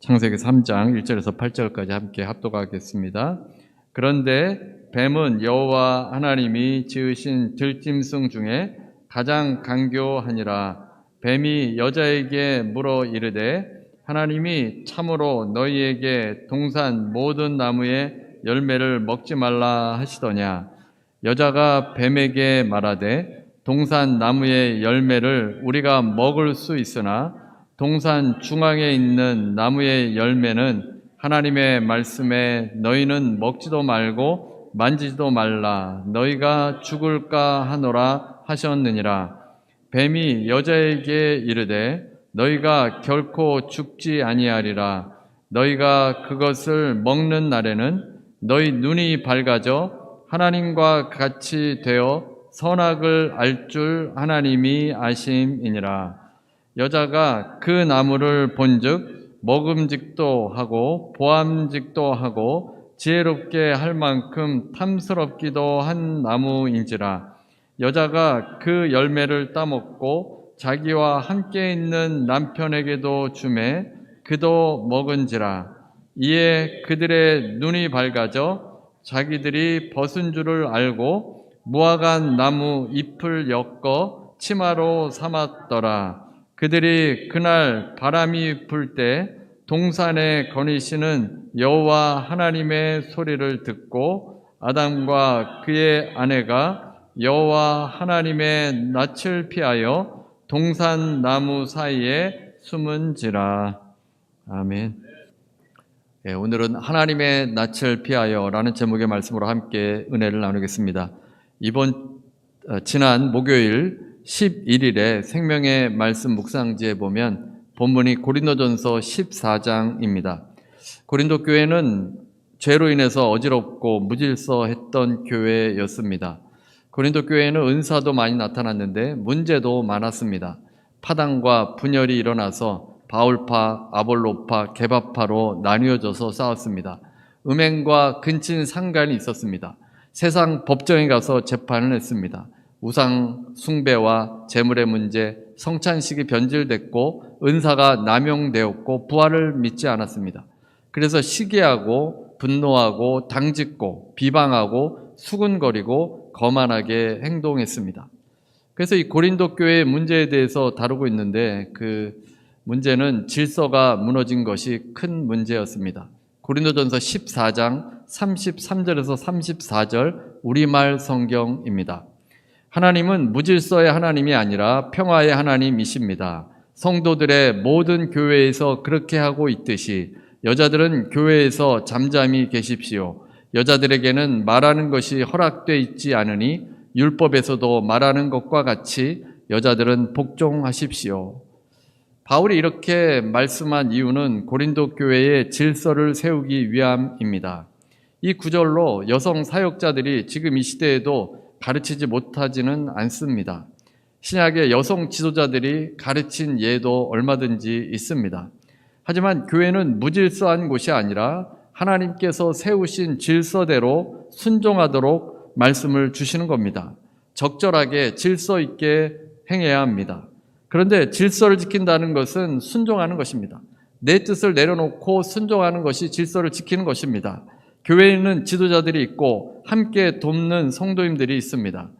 창세기 3장 1절에서 8절까지 함께 합독하겠습니다. 그런데 뱀은 여호와 하나님이 지으신 들짐승 중에 가장 간교하니라. 뱀이 여자에게 물어 이르되 하나님이 참으로 너희에게 동산 모든 나무의 열매를 먹지 말라 하시더냐. 여자가 뱀에게 말하되 동산 나무의 열매를 우리가 먹을 수 있으나 동산 중앙에 있는 나무의 열매는 하나님의 말씀에 너희는 먹지도 말고 만지지도 말라 너희가 죽을까 하노라 하셨느니라. 뱀이 여자에게 이르되 너희가 결코 죽지 아니하리라. 너희가 그것을 먹는 날에는 너희 눈이 밝아져 하나님과 같이 되어 선악을 알 줄 하나님이 아심이니라. 여자가 그 나무를 본즉 먹음직도 하고 보암직도 하고 지혜롭게 할 만큼 탐스럽기도 한 나무인지라. 여자가 그 열매를 따먹고 자기와 함께 있는 남편에게도 주매 그도 먹은지라. 이에 그들의 눈이 밝아져 자기들이 벗은 줄을 알고 무화과 나무 잎을 엮어 치마로 삼았더라. 그들이 그날 바람이 불 때 동산에 거니시는 여호와 하나님의 소리를 듣고 아담과 그의 아내가 여호와 하나님의 낯을 피하여 동산 나무 사이에 숨은지라. 아멘. 네, 오늘은 하나님의 낯을 피하여라는 제목의 말씀으로 함께 은혜를 나누겠습니다. 지난 목요일 11일에 생명의 말씀 묵상지에 보면 본문이 고린도전서 14장입니다. 고린도 교회는 죄로 인해서 어지럽고 무질서했던 교회였습니다. 고린도 교회에는 은사도 많이 나타났는데 문제도 많았습니다. 파당과 분열이 일어나서 바울파, 아볼로파, 게바파로 나뉘어져서 싸웠습니다. 음행과 근친 상간이 있었습니다. 세상 법정에 가서 재판을 했습니다. 우상 숭배와 재물의 문제, 성찬식이 변질됐고 은사가 남용되었고 부활을 믿지 않았습니다. 그래서 시기하고 분노하고 당짓고 비방하고 수군거리고 거만하게 행동했습니다. 그래서 이 고린도 교회의 문제에 대해서 다루고 있는데 그 문제는 질서가 무너진 것이 큰 문제였습니다. 고린도전서 14장 33절에서 34절 우리말 성경입니다. 하나님은 무질서의 하나님이 아니라 평화의 하나님이십니다. 성도들의 모든 교회에서 그렇게 하고 있듯이 여자들은 교회에서 잠잠히 계십시오. 여자들에게는 말하는 것이 허락되어 있지 않으니 율법에서도 말하는 것과 같이 여자들은 복종하십시오. 바울이 이렇게 말씀한 이유는 고린도 교회의 질서를 세우기 위함입니다. 이 구절로 여성 사역자들이 지금 이 시대에도 가르치지 못하지는 않습니다. 신약의 여성 지도자들이 가르친 예도 얼마든지 있습니다. 하지만 교회는 무질서한 곳이 아니라 하나님께서 세우신 질서대로 순종하도록 말씀을 주시는 겁니다. 적절하게 질서 있게 행해야 합니다. 그런데 질서를 지킨다는 것은 순종하는 것입니다. 내 뜻을 내려놓고 순종하는 것이 질서를 지키는 것입니다. 교회에는 지도자들이 있고 함께 돕는 성도님들이 있습니다.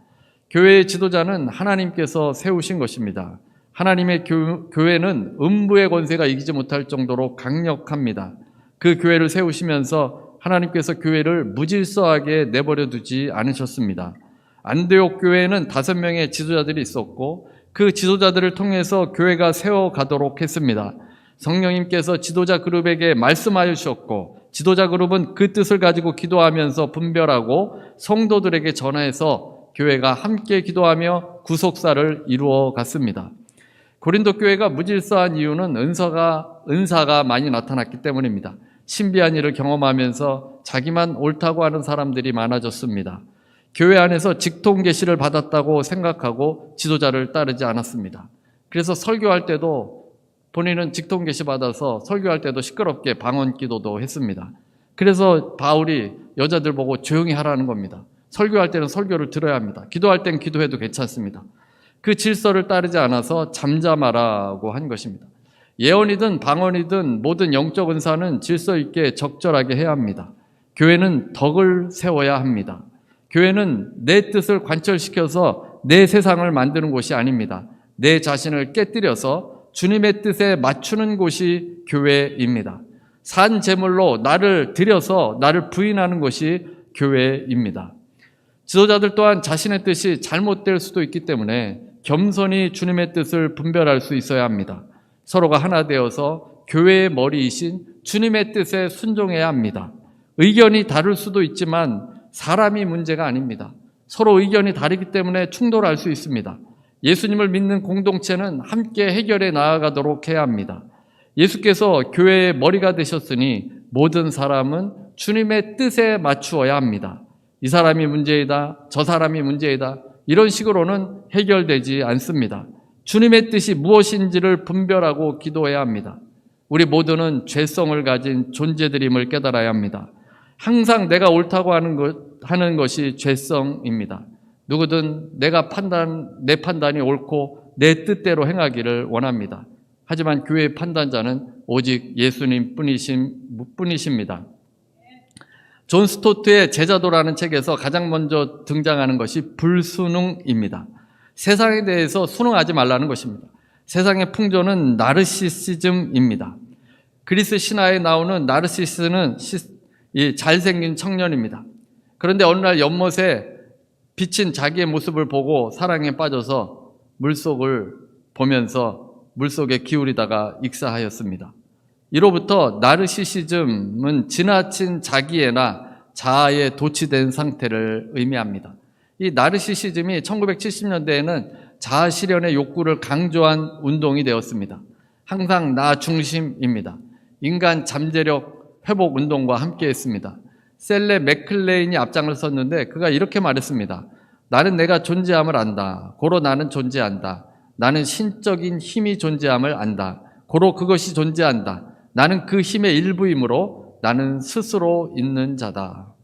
교회의 지도자는 하나님께서 세우신 것입니다. 하나님의 교회는 음부의 권세가 이기지 못할 정도로 강력합니다. 그 교회를 세우시면서 하나님께서 교회를 무질서하게 내버려 두지 않으셨습니다. 안디옥 교회에는 5명의 지도자들이 있었고 그 지도자들을 통해서 교회가 세워가도록 했습니다. 성령님께서 지도자 그룹에게 말씀하여 주셨고 지도자 그룹은 그 뜻을 가지고 기도하면서 분별하고 성도들에게 전하여서 교회가 함께 기도하며 구속사를 이루어 갔습니다. 고린도 교회가 무질서한 이유는 은사가 많이 나타났기 때문입니다. 신비한 일을 경험하면서 자기만 옳다고 하는 사람들이 많아졌습니다. 교회 안에서 직통 계시를 받았다고 생각하고 지도자를 따르지 않았습니다. 그래서 설교할 때도 본인은 직통 계시 받아서 설교할 때도 시끄럽게 방언 기도도 했습니다. 그래서 바울이 여자들 보고 조용히 하라는 겁니다. 설교할 때는 설교를 들어야 합니다. 기도할 땐 기도해도 괜찮습니다. 그 질서를 따르지 않아서 잠잠하라고 한 것입니다. 예언이든 방언이든 모든 영적 은사는 질서 있게 적절하게 해야 합니다. 교회는 덕을 세워야 합니다. 교회는 내 뜻을 관철시켜서 내 세상을 만드는 곳이 아닙니다. 내 자신을 깨뜨려서 주님의 뜻에 맞추는 곳이 교회입니다. 산 제물로 나를 드려서 나를 부인하는 것이 교회입니다. 지도자들 또한 자신의 뜻이 잘못될 수도 있기 때문에 겸손히 주님의 뜻을 분별할 수 있어야 합니다. 서로가 하나 되어서 교회의 머리이신 주님의 뜻에 순종해야 합니다. 의견이 다를 수도 있지만 사람이 문제가 아닙니다. 서로 의견이 다르기 때문에 충돌할 수 있습니다. 예수님을 믿는 공동체는 함께 해결해 나아가도록 해야 합니다. 예수께서 교회의 머리가 되셨으니 모든 사람은 주님의 뜻에 맞추어야 합니다. 이 사람이 문제이다, 저 사람이 문제이다, 이런 식으로는 해결되지 않습니다. 주님의 뜻이 무엇인지를 분별하고 기도해야 합니다. 우리 모두는 죄성을 가진 존재들임을 깨달아야 합니다. 항상 내가 옳다고 하는 것이 죄성입니다. 누구든 내 판단이 옳고 내 뜻대로 행하기를 원합니다. 하지만 교회의 판단자는 오직 예수님 뿐이십니다. 존 스토트의 제자도라는 책에서 가장 먼저 등장하는 것이 불순응입니다. 세상에 대해서 순응하지 말라는 것입니다. 세상의 풍조는 나르시시즘입니다. 그리스 신화에 나오는 나르시스는 이 잘생긴 청년입니다. 그런데 어느 날 연못에 비친 자기의 모습을 보고 사랑에 빠져서 물속을 보면서 물속에 기울이다가 익사하였습니다. 이로부터 나르시시즘은 지나친 자기애나 자아에 도취된 상태를 의미합니다. 이 나르시시즘이 1970년대에는 자아 실현의 욕구를 강조한 운동이 되었습니다. 항상 나 중심입니다. 인간 잠재력 회복 운동과 함께 했습니다. 셀레 맥클레인이 앞장을 섰는데 그가 이렇게 말했습니다. 나는 내가 존재함을 안다. 고로 나는 존재한다. 나는 신적인 힘이 존재함을 안다. 고로 그것이 존재한다. 나는 그 힘의 일부이므로 나는 스스로 있는 자다.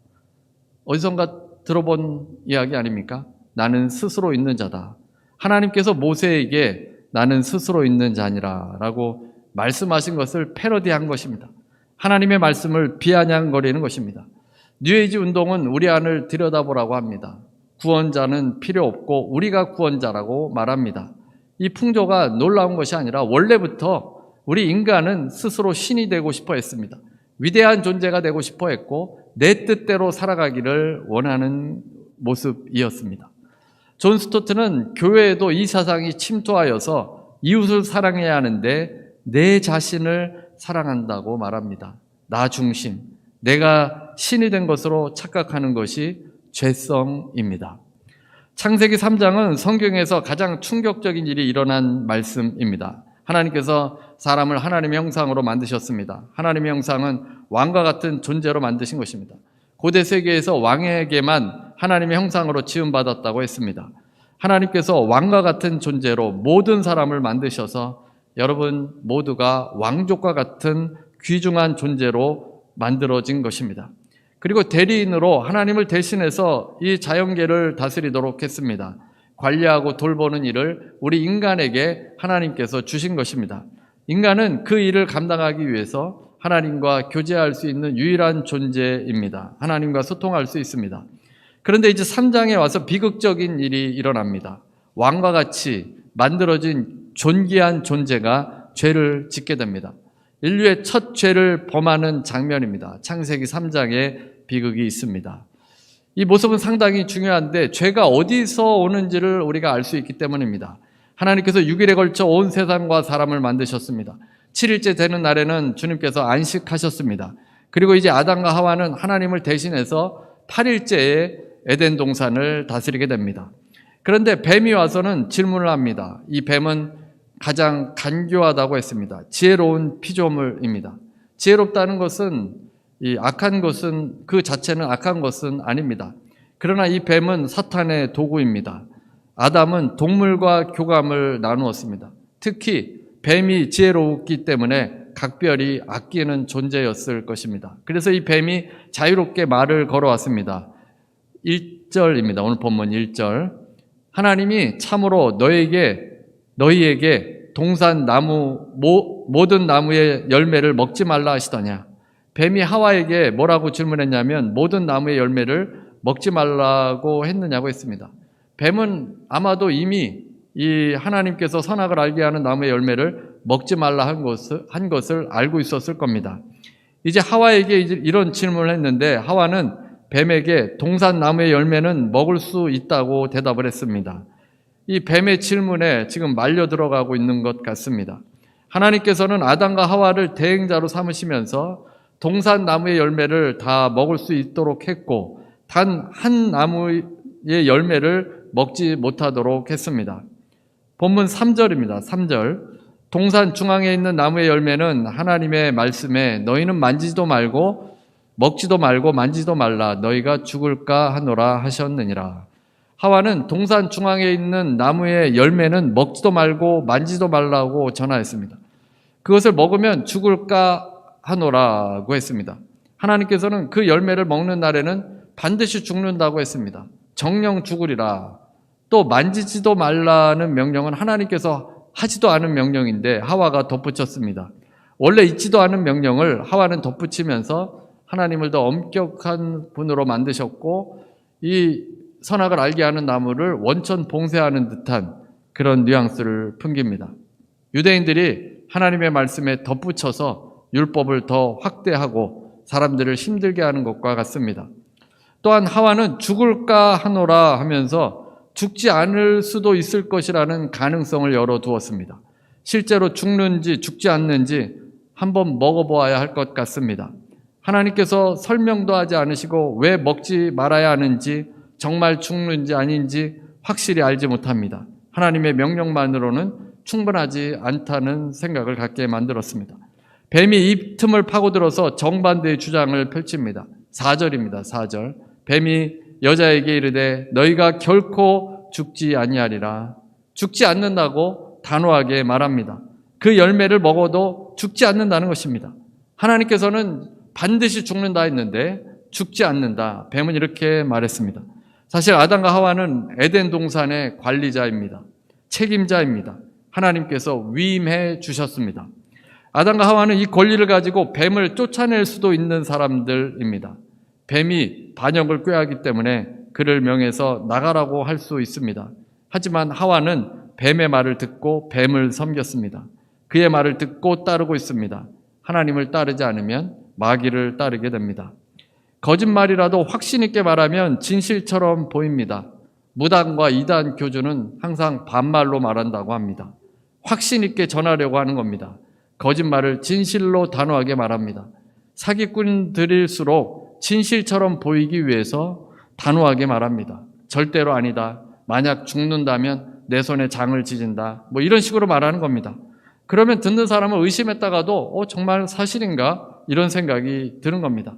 어디선가 들어본 이야기 아닙니까? 나는 스스로 있는 자다. 하나님께서 모세에게 나는 스스로 있는 자니라 라고 말씀하신 것을 패러디한 것입니다. 하나님의 말씀을 비아냥거리는 것입니다. 뉴에이지 운동은 우리 안을 들여다보라고 합니다. 구원자는 필요 없고 우리가 구원자라고 말합니다. 이 풍조가 놀라운 것이 아니라 원래부터 우리 인간은 스스로 신이 되고 싶어 했습니다. 위대한 존재가 되고 싶어 했고 내 뜻대로 살아가기를 원하는 모습이었습니다. 존 스토트는 교회에도 이 사상이 침투하여서 이웃을 사랑해야 하는데 내 자신을 사랑한다고 말합니다. 나 중심, 내가 신이 된 것으로 착각하는 것이 죄성입니다. 창세기 3장은 성경에서 가장 충격적인 일이 일어난 말씀입니다. 하나님께서 사람을 하나님의 형상으로 만드셨습니다. 하나님의 형상은 왕과 같은 존재로 만드신 것입니다. 고대 세계에서 왕에게만 하나님의 형상으로 지음받았다고 했습니다. 하나님께서 왕과 같은 존재로 모든 사람을 만드셔서 여러분 모두가 왕족과 같은 귀중한 존재로 만들어진 것입니다. 그리고 대리인으로 하나님을 대신해서 이 자연계를 다스리도록 했습니다. 관리하고 돌보는 일을 우리 인간에게 하나님께서 주신 것입니다. 인간은 그 일을 감당하기 위해서 하나님과 교제할 수 있는 유일한 존재입니다. 하나님과 소통할 수 있습니다. 그런데 이제 3장에 와서 비극적인 일이 일어납니다. 왕과 같이 만들어진 존귀한 존재가 죄를 짓게 됩니다. 인류의 첫 죄를 범하는 장면입니다. 창세기 3장에 비극이 있습니다. 이 모습은 상당히 중요한데 죄가 어디서 오는지를 우리가 알 수 있기 때문입니다. 하나님께서 6일에 걸쳐 온 세상과 사람을 만드셨습니다. 7일째 되는 날에는 주님께서 안식하셨습니다. 그리고 이제 아담과 하와는 하나님을 대신해서 8일째에 에덴 동산을 다스리게 됩니다. 그런데 뱀이 와서는 질문을 합니다. 이 뱀은 가장 간교하다고 했습니다. 지혜로운 피조물입니다. 지혜롭다는 것은 이 악한 것은 그 자체는 악한 것은 아닙니다. 그러나 이 뱀은 사탄의 도구입니다. 아담은 동물과 교감을 나누었습니다. 특히 뱀이 지혜롭기 때문에 각별히 아끼는 존재였을 것입니다. 그래서 이 뱀이 자유롭게 말을 걸어왔습니다. 1절입니다. 오늘 본문 1절. 하나님이 참으로 너희에게 동산 나무 모든 나무의 열매를 먹지 말라 하시더냐? 뱀이 하와에게 뭐라고 질문했냐면 모든 나무의 열매를 먹지 말라고 했느냐고 했습니다. 뱀은 아마도 이미 이 하나님께서 선악을 알게 하는 나무의 열매를 먹지 말라 한 것을 알고 있었을 겁니다. 이제 하와에게 이런 질문을 했는데 하와는 뱀에게 동산나무의 열매는 먹을 수 있다고 대답을 했습니다. 이 뱀의 질문에 지금 말려 들어가고 있는 것 같습니다. 하나님께서는 아담과 하와를 대행자로 삼으시면서 동산나무의 열매를 다 먹을 수 있도록 했고 단 한 나무의 열매를 먹지 못하도록 했습니다. 본문 3절입니다. 3절. 동산 중앙에 있는 나무의 열매는 하나님의 말씀에 너희는 만지지도 말고 먹지도 말고 만지지도 말라 너희가 죽을까 하노라 하셨느니라. 하와는 동산 중앙에 있는 나무의 열매는 먹지도 말고 만지지도 말라고 전하였습니다. 그것을 먹으면 죽을까 하노라고 했습니다. 하나님께서는 그 열매를 먹는 날에는 반드시 죽는다고 했습니다. 정령 죽으리라. 또 만지지도 말라는 명령은 하나님께서 하지도 않은 명령인데 하와가 덧붙였습니다. 원래 있지도 않은 명령을 하와는 덧붙이면서 하나님을 더 엄격한 분으로 만드셨고 이 선악을 알게 하는 나무를 원천 봉쇄하는 듯한 그런 뉘앙스를 풍깁니다. 유대인들이 하나님의 말씀에 덧붙여서 율법을 더 확대하고 사람들을 힘들게 하는 것과 같습니다. 또한 하와는 죽을까 하노라 하면서 죽지 않을 수도 있을 것이라는 가능성을 열어두었습니다. 실제로 죽는지 죽지 않는지 한번 먹어보아야 할 것 같습니다. 하나님께서 설명도 하지 않으시고 왜 먹지 말아야 하는지 정말 죽는지 아닌지 확실히 알지 못합니다. 하나님의 명령만으로는 충분하지 않다는 생각을 갖게 만들었습니다. 뱀이 입 틈을 파고들어서 정반대의 주장을 펼칩니다. 4절입니다. 4절. 뱀이 여자에게 이르되 너희가 결코 죽지 아니하리라. 죽지 않는다고 단호하게 말합니다. 그 열매를 먹어도 죽지 않는다는 것입니다. 하나님께서는 반드시 죽는다 했는데 죽지 않는다. 뱀은 이렇게 말했습니다. 사실 아담과 하와는 에덴 동산의 관리자입니다. 책임자입니다. 하나님께서 위임해 주셨습니다. 아담과 하와는 이 권리를 가지고 뱀을 쫓아낼 수도 있는 사람들입니다. 뱀이 반역을 꾀하기 때문에 그를 명해서 나가라고 할 수 있습니다. 하지만 하와는 뱀의 말을 듣고 뱀을 섬겼습니다. 그의 말을 듣고 따르고 있습니다. 하나님을 따르지 않으면 마귀를 따르게 됩니다. 거짓말이라도 확신 있게 말하면 진실처럼 보입니다. 무당과 이단 교주는 항상 반말로 말한다고 합니다. 확신 있게 전하려고 하는 겁니다. 거짓말을 진실로 단호하게 말합니다. 사기꾼들일수록 진실처럼 보이기 위해서 단호하게 말합니다. 절대로 아니다. 만약 죽는다면 내 손에 장을 지진다. 이런 식으로 말하는 겁니다. 그러면 듣는 사람은 의심했다가도 정말 사실인가? 이런 생각이 드는 겁니다.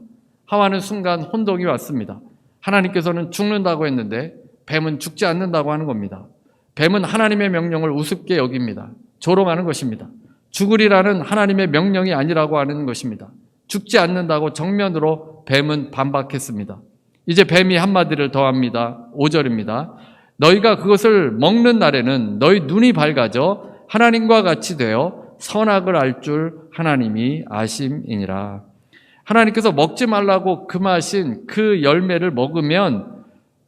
하와는 순간 혼동이 왔습니다. 하나님께서는 죽는다고 했는데 뱀은 죽지 않는다고 하는 겁니다. 뱀은 하나님의 명령을 우습게 여깁니다. 조롱하는 것입니다. 죽으리라는 하나님의 명령이 아니라고 하는 것입니다. 죽지 않는다고 정면으로 뱀은 반박했습니다. 이제 뱀이 한마디를 더합니다. 5절입니다. 너희가 그것을 먹는 날에는 너희 눈이 밝아져 하나님과 같이 되어 선악을 알 줄 하나님이 아심이니라. 하나님께서 먹지 말라고 금하신 그 열매를 먹으면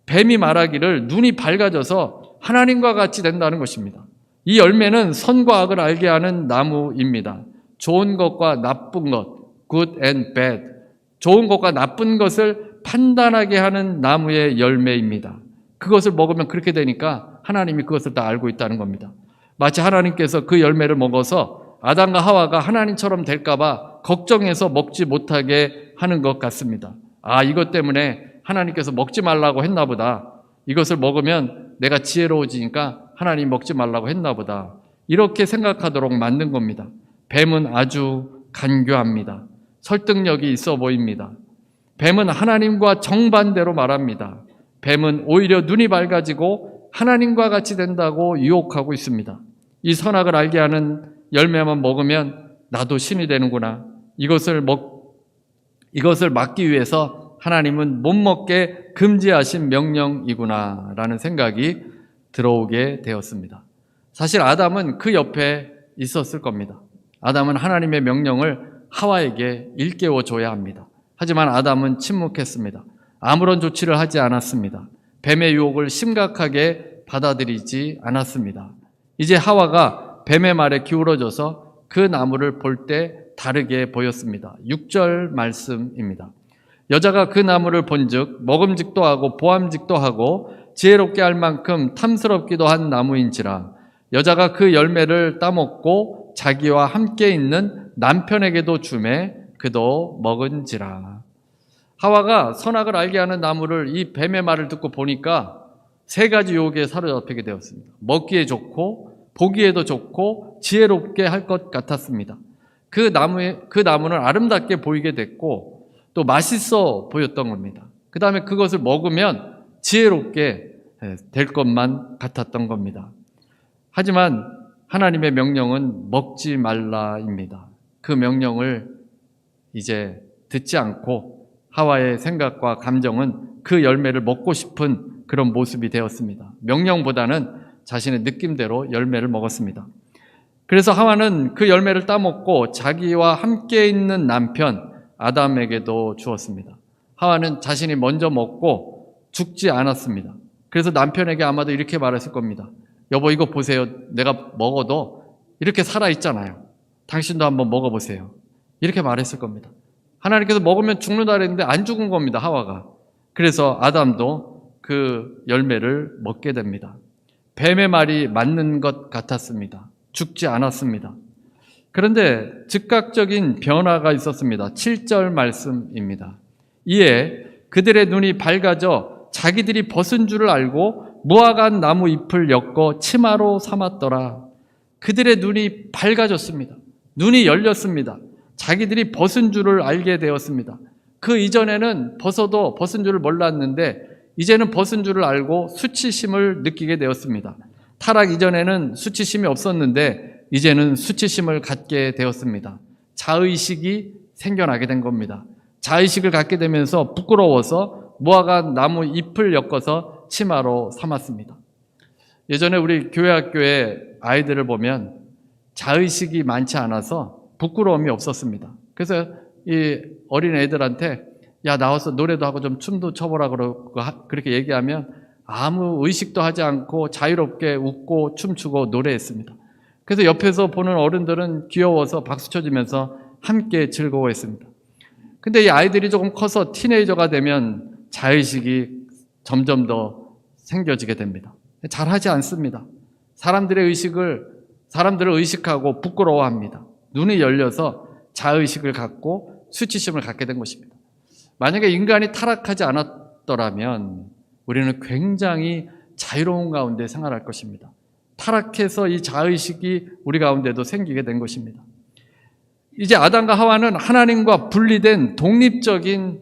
뱀이 말하기를 눈이 밝아져서 하나님과 같이 된다는 것입니다. 이 열매는 선과 악을 알게 하는 나무입니다. 좋은 것과 나쁜 것, good and bad, 좋은 것과 나쁜 것을 판단하게 하는 나무의 열매입니다. 그것을 먹으면 그렇게 되니까 하나님이 그것을 다 알고 있다는 겁니다. 마치 하나님께서 그 열매를 먹어서 아담과 하와가 하나님처럼 될까봐 걱정해서 먹지 못하게 하는 것 같습니다. 이것 때문에 하나님께서 먹지 말라고 했나 보다. 이것을 먹으면 내가 지혜로워지니까 하나님 먹지 말라고 했나 보다. 이렇게 생각하도록 만든 겁니다. 뱀은 아주 간교합니다. 설득력이 있어 보입니다. 뱀은 하나님과 정반대로 말합니다. 뱀은 오히려 눈이 밝아지고 하나님과 같이 된다고 유혹하고 있습니다. 이 선악을 알게 하는 열매만 먹으면 나도 신이 되는구나. 이것을 막기 위해서 하나님은 못 먹게 금지하신 명령이구나 라는 생각이 들어오게 되었습니다. 사실 아담은 그 옆에 있었을 겁니다. 아담은 하나님의 명령을 하와에게 일깨워 줘야 합니다. 하지만 아담은 침묵했습니다. 아무런 조치를 하지 않았습니다. 뱀의 유혹을 심각하게 받아들이지 않았습니다. 이제 하와가 뱀의 말에 기울어져서 그 나무를 볼 때 다르게 보였습니다. 6절 말씀입니다. 여자가 그 나무를 본즉 먹음직도 하고 보암직도 하고 지혜롭게 할 만큼 탐스럽기도 한 나무인지라. 여자가 그 열매를 따먹고 자기와 함께 있는 남편에게도 주매 그도 먹은지라. 하와가 선악을 알게 하는 나무를 이 뱀의 말을 듣고 보니까 세 가지 유혹에 사로잡히게 되었습니다. 먹기에 좋고 보기에도 좋고 지혜롭게 할 것 같았습니다. 그 나무는 아름답게 보이게 됐고 또 맛있어 보였던 겁니다. 그 다음에 그것을 먹으면 지혜롭게 될 것만 같았던 겁니다. 하지만 하나님의 명령은 먹지 말라입니다. 그 명령을 이제 듣지 않고 하와의 생각과 감정은 그 열매를 먹고 싶은 그런 모습이 되었습니다. 명령보다는 자신의 느낌대로 열매를 먹었습니다. 그래서 하와는 그 열매를 따먹고 자기와 함께 있는 남편 아담에게도 주었습니다. 하와는 자신이 먼저 먹고 죽지 않았습니다. 그래서 남편에게 아마도 이렇게 말했을 겁니다. 여보, 이거 보세요. 내가 먹어도 이렇게 살아있잖아요. 당신도 한번 먹어보세요. 이렇게 말했을 겁니다. 하나님께서 먹으면 죽는다 그랬는데 안 죽은 겁니다, 하와가. 그래서 아담도 그 열매를 먹게 됩니다. 뱀의 말이 맞는 것 같았습니다. 죽지 않았습니다. 그런데 즉각적인 변화가 있었습니다. 7절 말씀입니다. 이에 그들의 눈이 밝아져 자기들이 벗은 줄을 알고 무화과 나무 잎을 엮어 치마로 삼았더라. 그들의 눈이 밝아졌습니다. 눈이 열렸습니다. 자기들이 벗은 줄을 알게 되었습니다. 그 이전에는 벗어도 벗은 줄을 몰랐는데 이제는 벗은 줄을 알고 수치심을 느끼게 되었습니다. 타락 이전에는 수치심이 없었는데 이제는 수치심을 갖게 되었습니다. 자의식이 생겨나게 된 겁니다. 자의식을 갖게 되면서 부끄러워서 무화과 나무 잎을 엮어서 치마로 삼았습니다. 예전에 우리 교회 학교에 아이들을 보면 자의식이 많지 않아서 부끄러움이 없었습니다. 그래서 이 어린 애들한테 야, 나와서 노래도 하고 좀 춤도 춰보라 그렇게 얘기하면 아무 의식도 하지 않고 자유롭게 웃고 춤추고 노래했습니다. 그래서 옆에서 보는 어른들은 귀여워서 박수 쳐주면서 함께 즐거워했습니다. 근데 이 아이들이 조금 커서 티네이저가 되면 자의식이 점점 더 생겨지게 됩니다. 잘하지 않습니다. 사람들을 의식하고 부끄러워합니다. 눈이 열려서 자의식을 갖고 수치심을 갖게 된 것입니다. 만약에 인간이 타락하지 않았더라면 우리는 굉장히 자유로운 가운데 생활할 것입니다. 타락해서 이 자의식이 우리 가운데도 생기게 된 것입니다. 이제 아담과 하와는 하나님과 분리된 독립적인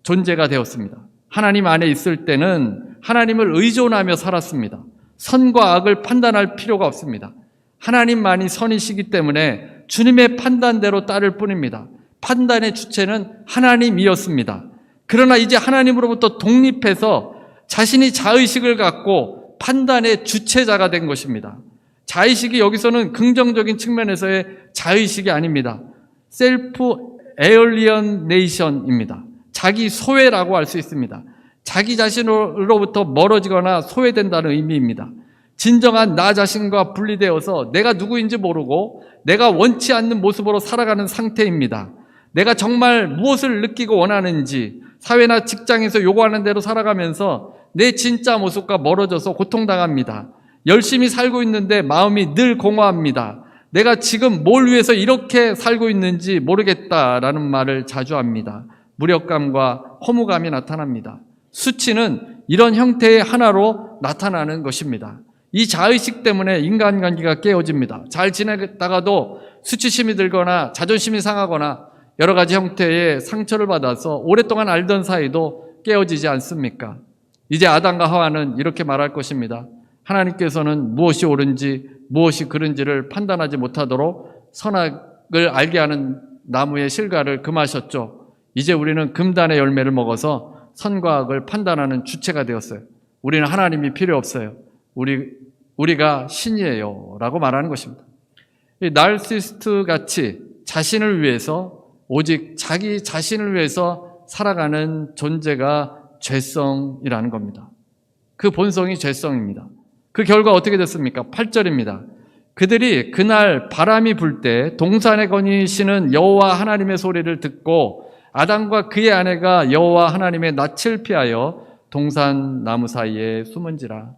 존재가 되었습니다. 하나님 안에 있을 때는 하나님을 의존하며 살았습니다. 선과 악을 판단할 필요가 없습니다. 하나님만이 선이시기 때문에 주님의 판단대로 따를 뿐입니다. 판단의 주체는 하나님이었습니다. 그러나 이제 하나님으로부터 독립해서 자신이 자의식을 갖고 판단의 주체자가 된 것입니다. 자의식이 여기서는 긍정적인 측면에서의 자의식이 아닙니다. 셀프 에얼리언네이션입니다. 자기 소외라고 할 수 있습니다. 자기 자신으로부터 멀어지거나 소외된다는 의미입니다. 진정한 나 자신과 분리되어서 내가 누구인지 모르고 내가 원치 않는 모습으로 살아가는 상태입니다. 내가 정말 무엇을 느끼고 원하는지 사회나 직장에서 요구하는 대로 살아가면서 내 진짜 모습과 멀어져서 고통당합니다. 열심히 살고 있는데 마음이 늘 공허합니다. 내가 지금 뭘 위해서 이렇게 살고 있는지 모르겠다라는 말을 자주 합니다. 무력감과 허무감이 나타납니다. 수치는 이런 형태의 하나로 나타나는 것입니다. 이 자의식 때문에 인간관계가 깨어집니다. 잘 지내다가도 수치심이 들거나 자존심이 상하거나 여러 가지 형태의 상처를 받아서 오랫동안 알던 사이도 깨어지지 않습니까? 이제 아담과 하와는 이렇게 말할 것입니다. 하나님께서는 무엇이 옳은지 무엇이 그른지를 판단하지 못하도록 선악을 알게 하는 나무의 실과를 금하셨죠. 이제 우리는 금단의 열매를 먹어서 선과 악을 판단하는 주체가 되었어요. 우리는 하나님이 필요 없어요. 우리가 신이에요 라고 말하는 것입니다. 이 나르시스트 같이 자신을 위해서, 오직 자기 자신을 위해서 살아가는 존재가 죄성이라는 겁니다. 그 본성이 죄성입니다. 그 결과 어떻게 됐습니까? 8절입니다. 그들이 그날 바람이 불 때 동산에 거니시는 여호와 하나님의 소리를 듣고 아담과 그의 아내가 여호와 하나님의 낯을 피하여 동산 나무 사이에 숨은지라.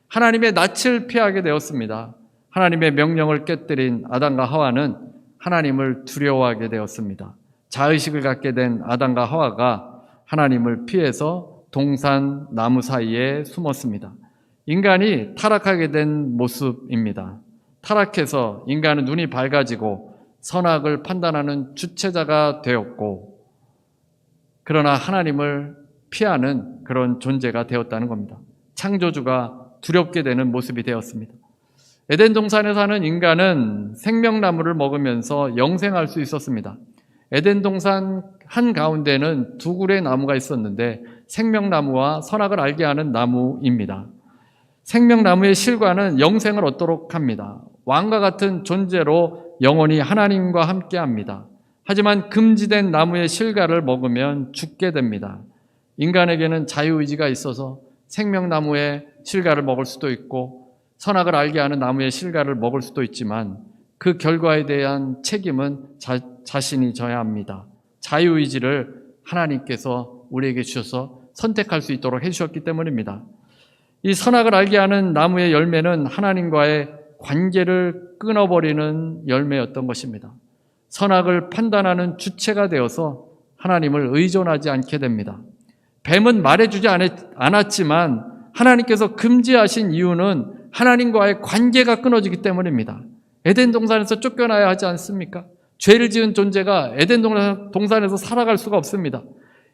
하나님의 낯을 피하게 되었습니다. 하나님의 명령을 깨뜨린 아담과 하와는 하나님을 두려워하게 되었습니다. 자의식을 갖게 된 아담과 하와가 하나님을 피해서 동산 나무 사이에 숨었습니다. 인간이 타락하게 된 모습입니다. 타락해서 인간은 눈이 밝아지고 선악을 판단하는 주체자가 되었고, 그러나 하나님을 피하는 그런 존재가 되었다는 겁니다. 창조주가 두렵게 되는 모습이 되었습니다. 에덴 동산에 사는 인간은 생명나무를 먹으면서 영생할 수 있었습니다. 에덴 동산 한가운데는 두 그루의 나무가 있었는데 생명나무와 선악을 알게 하는 나무입니다. 생명나무의 실과는 영생을 얻도록 합니다. 왕과 같은 존재로 영원히 하나님과 함께 합니다. 하지만 금지된 나무의 실과를 먹으면 죽게 됩니다. 인간에게는 자유의지가 있어서 생명나무의 실과를 먹을 수도 있고 선악을 알게 하는 나무의 실과를 먹을 수도 있지만 그 결과에 대한 책임은 자신이 져야 합니다. 자유의지를 하나님께서 우리에게 주셔서 선택할 수 있도록 해주셨기 때문입니다. 이 선악을 알게 하는 나무의 열매는 하나님과의 관계를 끊어버리는 열매였던 것입니다. 선악을 판단하는 주체가 되어서 하나님을 의존하지 않게 됩니다. 뱀은 말해주지 않았지만 하나님께서 금지하신 이유는 하나님과의 관계가 끊어지기 때문입니다. 에덴 동산에서 쫓겨나야 하지 않습니까? 죄를 지은 존재가 에덴 동산에서 살아갈 수가 없습니다.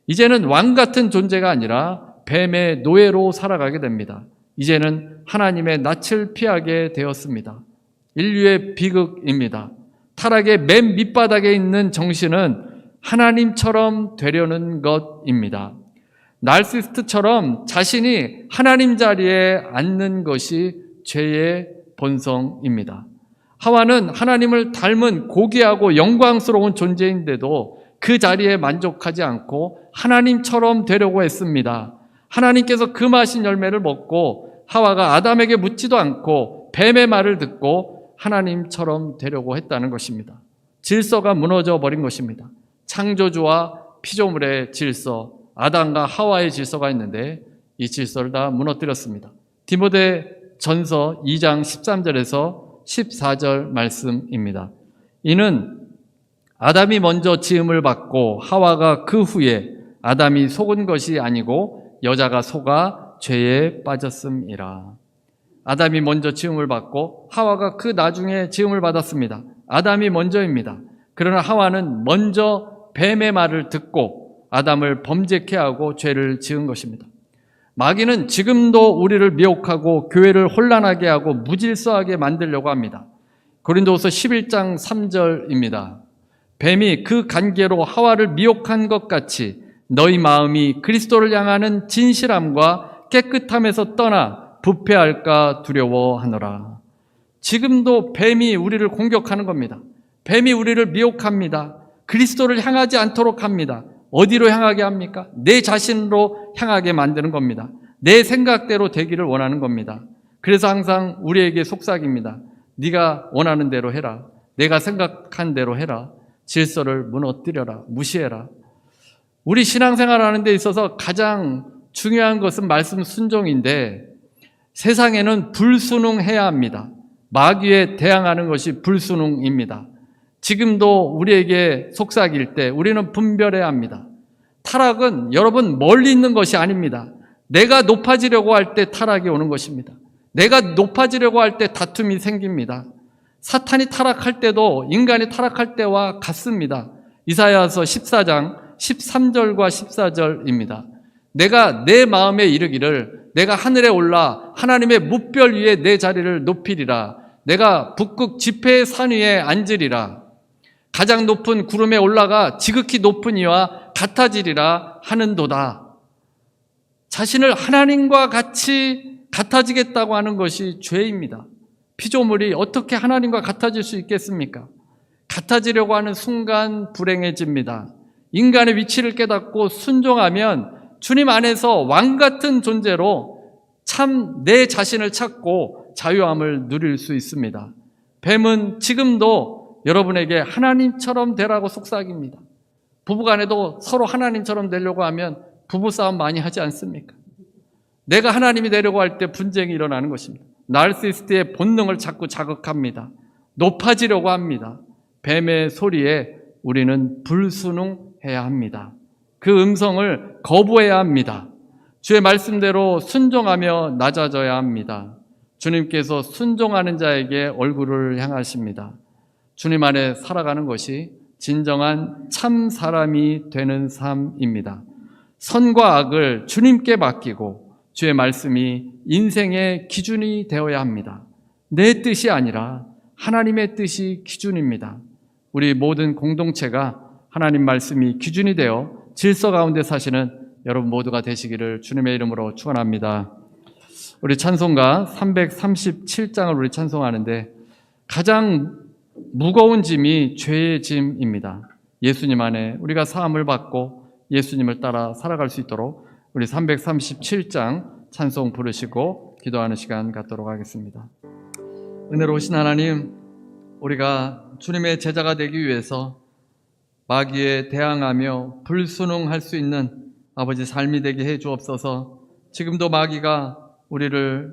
이제는 왕 같은 존재가 아니라 뱀의 노예로 살아가게 됩니다. 이제는 하나님의 낯을 피하게 되었습니다. 인류의 비극입니다. 타락의 맨 밑바닥에 있는 정신은 하나님처럼 되려는 것입니다. 나르시스트처럼 자신이 하나님 자리에 앉는 것이 죄의 본성입니다. 하와는 하나님을 닮은 고귀하고 영광스러운 존재인데도 그 자리에 만족하지 않고 하나님처럼 되려고 했습니다. 하나님께서 금하신 열매를 먹고 하와가 아담에게 묻지도 않고 뱀의 말을 듣고 하나님처럼 되려고 했다는 것입니다. 질서가 무너져 버린 것입니다. 창조주와 피조물의 질서, 아담과 하와의 질서가 있는데 이 질서를 다 무너뜨렸습니다. 디모데전서 2장 13절에서 14절 말씀입니다. 이는 아담이 먼저 지음을 받고 하와가 그 후에 아담이 속은 것이 아니고 여자가 속아 죄에 빠졌음이라. 아담이 먼저 지음을 받고 하와가 그 나중에 지음을 받았습니다. 아담이 먼저입니다. 그러나 하와는 먼저 뱀의 말을 듣고 아담을 범죄케 하고 죄를 지은 것입니다. 마귀는 지금도 우리를 미혹하고 교회를 혼란하게 하고 무질서하게 만들려고 합니다. 고린도후서 11장 3절입니다. 뱀이 그 관계로 하와를 미혹한 것 같이 너희 마음이 그리스도를 향하는 진실함과 깨끗함에서 떠나 부패할까 두려워하노라. 지금도 뱀이 우리를 공격하는 겁니다. 뱀이 우리를 미혹합니다. 그리스도를 향하지 않도록 합니다. 어디로 향하게 합니까? 내 자신으로 향하게 만드는 겁니다. 내 생각대로 되기를 원하는 겁니다. 그래서 항상 우리에게 속삭입니다. 네가 원하는 대로 해라. 내가 생각한 대로 해라. 질서를 무너뜨려라. 무시해라. 우리 신앙생활 하는 데 있어서 가장 중요한 것은 말씀 순종인데 세상에는 불순응해야 합니다. 마귀에 대항하는 것이 불순응입니다. 지금도 우리에게 속삭일 때 우리는 분별해야 합니다. 타락은 여러분 멀리 있는 것이 아닙니다. 내가 높아지려고 할 때 타락이 오는 것입니다. 내가 높아지려고 할 때 다툼이 생깁니다. 사탄이 타락할 때도 인간이 타락할 때와 같습니다. 이사야서 14장 13절과 14절입니다. 내가 내 마음에 이르기를 내가 하늘에 올라 하나님의 뭇별 위에 내 자리를 높이리라. 내가 북극 지폐의 산 위에 앉으리라. 가장 높은 구름에 올라가 지극히 높은 이와 같아지리라 하는도다. 자신을 하나님과 같이 같아지겠다고 하는 것이 죄입니다. 피조물이 어떻게 하나님과 같아질 수 있겠습니까? 같아지려고 하는 순간 불행해집니다. 인간의 위치를 깨닫고 순종하면 주님 안에서 왕 같은 존재로 참 내 자신을 찾고 자유함을 누릴 수 있습니다. 뱀은 지금도 여러분에게 하나님처럼 되라고 속삭입니다. 부부간에도 서로 하나님처럼 되려고 하면 부부싸움 많이 하지 않습니까? 내가 하나님이 되려고 할 때 분쟁이 일어나는 것입니다. 나르시스트의 본능을 자꾸 자극합니다. 높아지려고 합니다. 뱀의 소리에 우리는 불순응해야 합니다. 그 음성을 거부해야 합니다. 주의 말씀대로 순종하며 낮아져야 합니다. 주님께서 순종하는 자에게 얼굴을 향하십니다. 주님 안에 살아가는 것이 진정한 참 사람이 되는 삶입니다. 선과 악을 주님께 맡기고 주의 말씀이 인생의 기준이 되어야 합니다. 내 뜻이 아니라 하나님의 뜻이 기준입니다. 우리 모든 공동체가 하나님 말씀이 기준이 되어 질서 가운데 사시는 여러분 모두가 되시기를 주님의 이름으로 축원합니다. 우리 찬송가 337장을 우리 찬송하는데 가장 무거운 짐이 죄의 짐입니다. 예수님 안에 우리가 사함을 받고 예수님을 따라 살아갈 수 있도록 우리 337장 찬송 부르시고 기도하는 시간 갖도록 하겠습니다. 은혜로우신 하나님, 우리가 주님의 제자가 되기 위해서 마귀에 대항하며 불순응할 수 있는 아버지 삶이 되게 해 주옵소서. 지금도 마귀가 우리를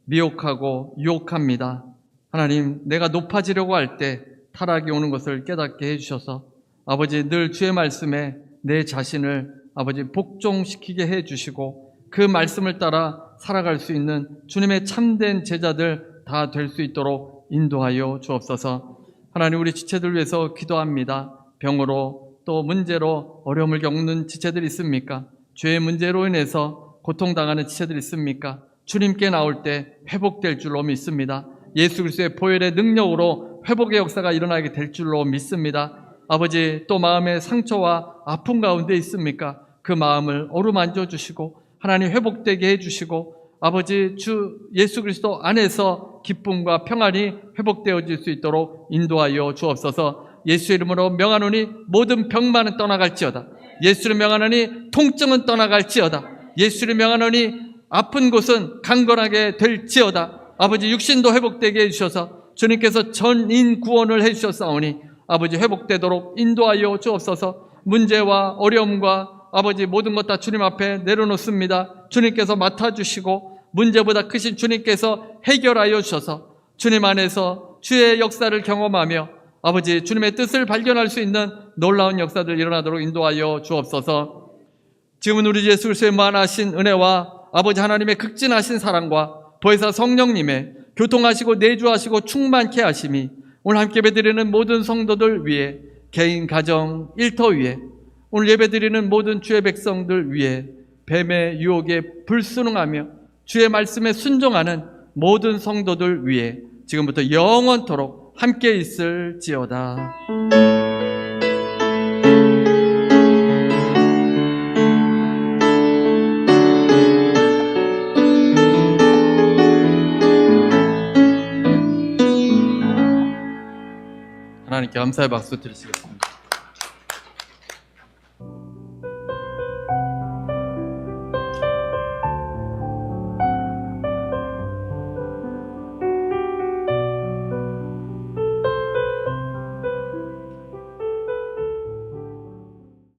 미혹하고 유혹합니다. 하나님, 내가 높아지려고 할 때 타락이 오는 것을 깨닫게 해주셔서 아버지 늘 주의 말씀에 내 자신을 아버지 복종시키게 해주시고 그 말씀을 따라 살아갈 수 있는 주님의 참된 제자들 다 될 수 있도록 인도하여 주옵소서. 하나님, 우리 지체들 위해서 기도합니다. 병으로 또 문제로 어려움을 겪는 지체들이 있습니까? 죄의 문제로 인해서 고통당하는 지체들이 있습니까? 주님께 나올 때 회복될 줄로 믿습니다. 예수 그리스도의 보혈의 능력으로 회복의 역사가 일어나게 될 줄로 믿습니다. 아버지, 또 마음의 상처와 아픔 가운데 있습니까? 그 마음을 어루만져 주시고 하나님 회복되게 해주시고 아버지 주 예수 그리스도 안에서 기쁨과 평안이 회복되어질 수 있도록 인도하여 주옵소서. 예수의 이름으로 명하노니 모든 병만은 떠나갈지어다. 예수를 명하노니 통증은 떠나갈지어다. 예수를 명하노니 아픈 곳은 강건하게 될지어다. 아버지, 육신도 회복되게 해주셔서 주님께서 전인 구원을 해주셨사오니 아버지 회복되도록 인도하여 주옵소서. 문제와 어려움과 아버지 모든 것 다 주님 앞에 내려놓습니다. 주님께서 맡아주시고 문제보다 크신 주님께서 해결하여 주셔서 주님 안에서 주의 역사를 경험하며 아버지 주님의 뜻을 발견할 수 있는 놀라운 역사들 일어나도록 인도하여 주옵소서. 지금은 우리 예수 그리스도의 무한하신 은혜와 아버지 하나님의 극진하신 사랑과 보혜사 성령님의 교통하시고 내주하시고 충만케 하심이 오늘 함께 예배드리는 모든 성도들 위해, 개인 가정 일터 위에, 오늘 예배드리는 모든 주의 백성들 위해 뱀의 유혹에 불순응하며 주의 말씀에 순종하는 모든 성도들 위해 지금부터 영원토록 함께 있을지어다. 하나님께 감사의 박수 드리시겠습니다.